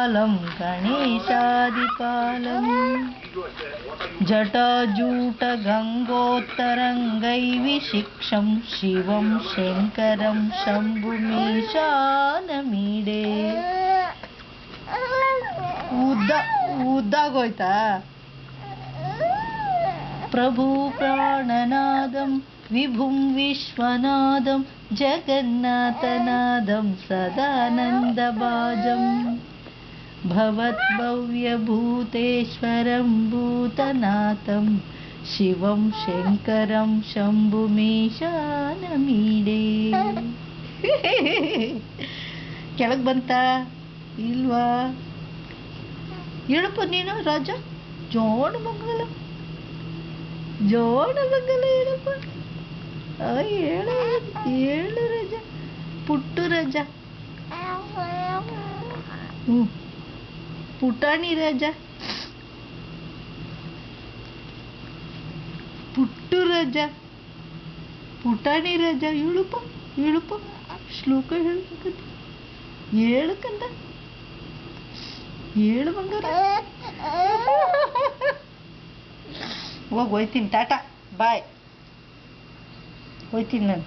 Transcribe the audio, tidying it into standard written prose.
कालं गणेशादिपालं जटाजूटगङ्गोत्तरङ्गैर्विशिक्षं शिवं शङ्करं शम्भुमीशानमीडे उद्दागोಯ್ತಾ प्रभु प्राणनादं विभुं विश्वनादं जगन्नाथनादं सदानन्दभाजं भवद्भव्यभूतेश्वरं भूतनाथं शिवं शङ्करं शम्भुमीशानमीडे ಕೆಳಗೆ ಬಂತಾ ಇಲ್ವಾ ಹೇಳಪ್ಪ ನೀನು ರಾಜ ಜೋಡಮಂಗಲ ಹೇಳಪ್ಪ ಹೇಳು ಹೇಳು ರಜ ಪುಟ್ಟು ರಜ ಪುಟಾಣಿ ರಾಜ ಪುಟ್ಟು ರಾಜ ಪುಟಾಣಿ ರಾಜ ಹೇಳಪ್ಪ ಶ್ಲೋಕ ಹೇಳ್ಬೇಕಂತ ಹೇಳಕಂದ ಹೇಳು ಬಂಗಾರ ಹೋಗ್ತೀನಿ ಟಾಟಾ ಬಾಯ್ ಹೋಗ್ತೀನಿ ನಾನು.